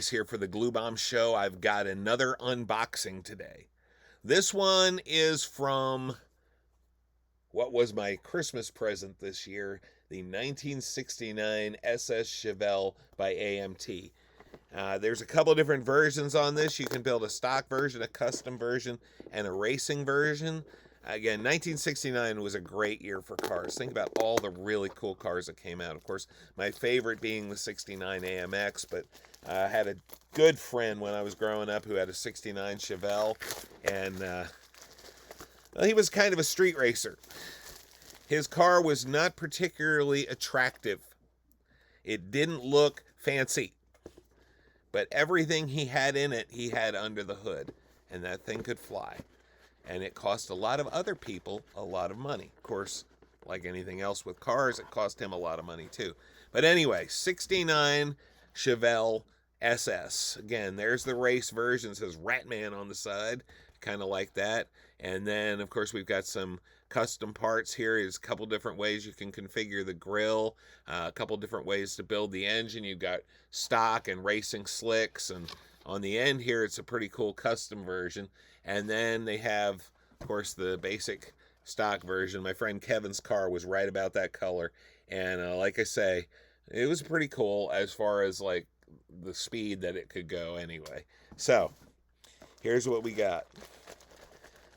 guys here for the Glue Bomb Show. I've got another unboxing today. This one is from what was my Christmas present this year, the 1969 SS Chevelle by AMT. There's a couple different versions on this. You can build a stock version, a custom version, and a racing version. Again, 1969 was a great year for cars. Think about all the really cool cars that came out. Of course, my favorite being the 69 AMX, but I had a good friend when I was growing up who had a 69 Chevelle, and well, he was kind of a street racer. His car was not particularly attractive. It didn't look fancy, but everything he had in it, he had under the hood, and that thing could fly. And it cost a lot of other people a lot of money. Of course, like anything else with cars, it cost him a lot of money too. But anyway, 69 Chevelle SS. Again, there's the race version. It says Ratman on the side, kind of like that. And then, of course, we've got some custom parts here. There's a couple different ways you can configure the grill, a couple different ways to build the engine. You've got stock and racing slicks, and on the end here, it's a pretty cool custom version. And then they have, of course, the basic stock version. My friend Kevin's car was right about that color. And like I say, it was pretty cool as far as like the speed that it could go anyway. So here's what we got.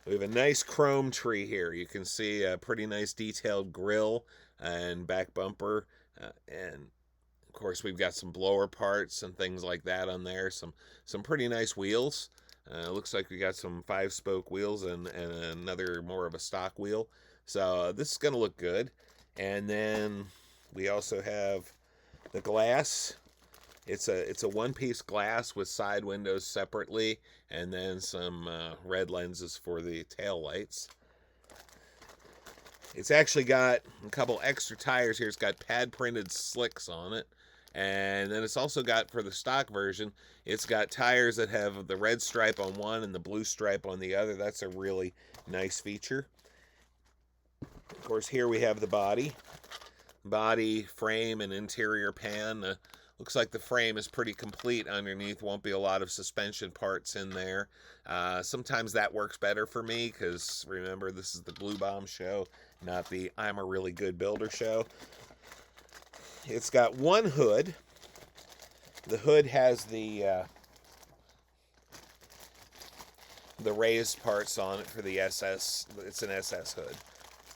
We have a nice chrome tree here. You can see a pretty nice detailed grill and back bumper. And of course, we've got some blower parts and things like that on there. Some pretty nice wheels. Looks like we got some 5-spoke wheels and another more of a stock wheel. So this is going to look good. And then we also have the glass. It's a one-piece glass with side windows separately, and then some red lenses for the tail lights. It's actually got a couple extra tires here. It's got pad-printed slicks on it. And then it's also got, for the stock version, it's got tires that have the red stripe on one and the blue stripe on the other. That's a really nice feature. Of course, here we have the body. Body, frame, and interior pan. Looks like the frame is pretty complete underneath. Won't be a lot of suspension parts in there. Sometimes that works better for me because, remember, this is the Glue Bomb Show, not the I'm a really good builder show. It's got one hood. The hood has the raised parts on it for the SS. It's an SS hood.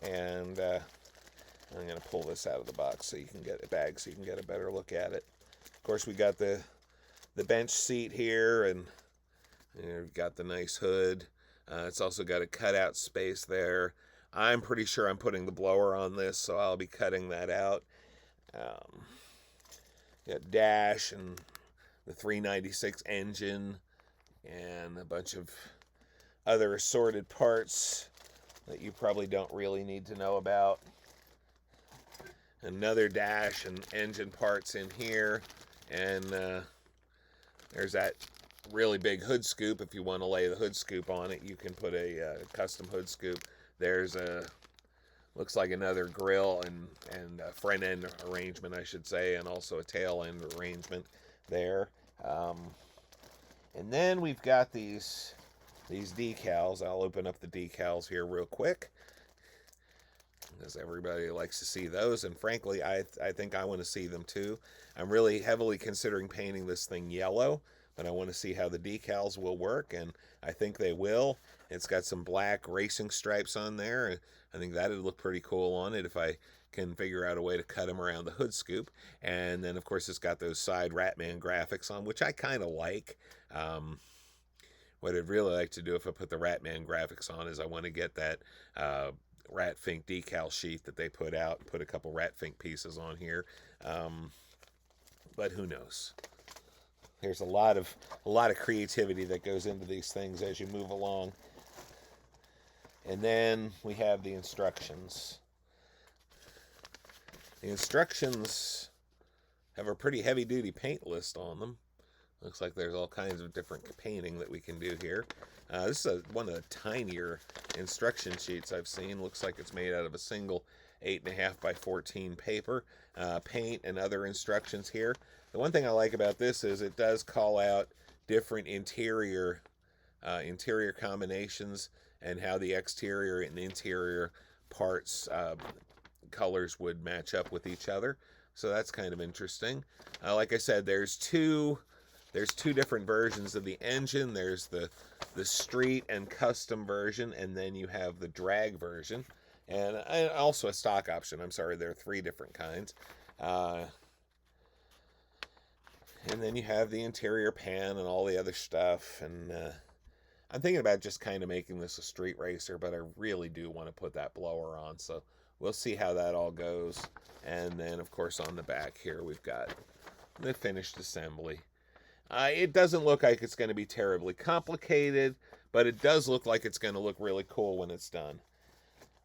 And I'm going to pull this out of the box so you can get a bag so you can get a better look at it. Of course, we got the bench seat here, and we've got the nice hood. It's also got a cutout space there. I'm pretty sure I'm putting the blower on this, so I'll be cutting that out. Got dash and the 396 engine and a bunch of other assorted parts that you probably don't really need to know about. Another dash and engine parts in here, and there's that really big hood scoop. If you want to lay the hood scoop on it, you can put a custom hood scoop. There's a looks like another grill and a front end arrangement, I should say, and also a tail end arrangement there. And then we've got these decals. I'll open up the decals here real quick, because everybody likes to see those, and frankly, I think I want to see them too. I'm really heavily considering painting this thing yellow, but I want to see how the decals will work, and I think they will. It's got some black racing stripes on there. I think that would look pretty cool on it if I can figure out a way to cut them around the hood scoop. And then, of course, it's got those side Ratman graphics on, which I kind of like. What I'd really like to do if I put the Ratman graphics on is I want to get that Rat Fink decal sheet that they put out and put a couple Rat Fink pieces on here. But who knows? There's a lot of creativity that goes into these things as you move along. And then we have the instructions. The instructions have a pretty heavy-duty paint list on them. Looks like there's all kinds of different painting that we can do here. This is one of the tinier instruction sheets I've seen. Looks like it's made out of a single 8.5 by 14 paper, paint and other instructions here. The one thing I like about this is it does call out different interior combinations and how the exterior and interior parts colors would match up with each other. So that's kind of interesting. Like I said, there's two different versions of the engine. There's the street and custom version, and then you have the drag version, and also a stock option. I'm sorry, there are 3 different kinds. And then you have the interior pan and all the other stuff. And I'm thinking about just kind of making this a street racer, but I really do want to put that blower on. So we'll see how that all goes. And then, of course, on the back here, we've got the finished assembly. It doesn't look like it's going to be terribly complicated, but it does look like it's going to look really cool when it's done.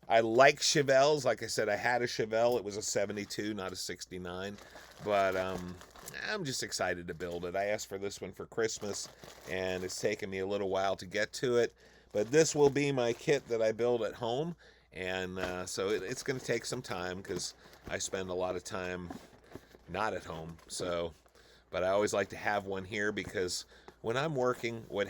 I like Chevelles. Like I said, I had a Chevelle. It was a 72, not a 69. But I'm just excited to build it. I asked for this one for Christmas, and it's taken me a little while to get to it. But this will be my kit that I build at home. And so it's going to take some time because I spend a lot of time not at home. But I always like to have one here because when I'm working, what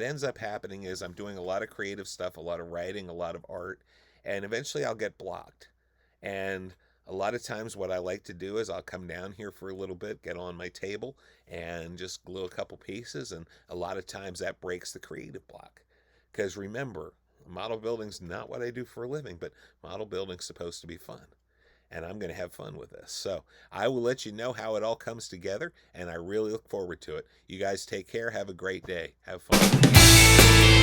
ends up happening is I'm doing a lot of creative stuff, a lot of writing, a lot of art, and eventually I'll get blocked. And a lot of times what I like to do is I'll come down here for a little bit, get on my table, and just glue a couple pieces, and a lot of times that breaks the creative block. Because remember, model building's not what I do for a living, but model building's supposed to be fun. And I'm going to have fun with this. So I will let you know how it all comes together, and I really look forward to it. You guys take care. Have a great day. Have fun.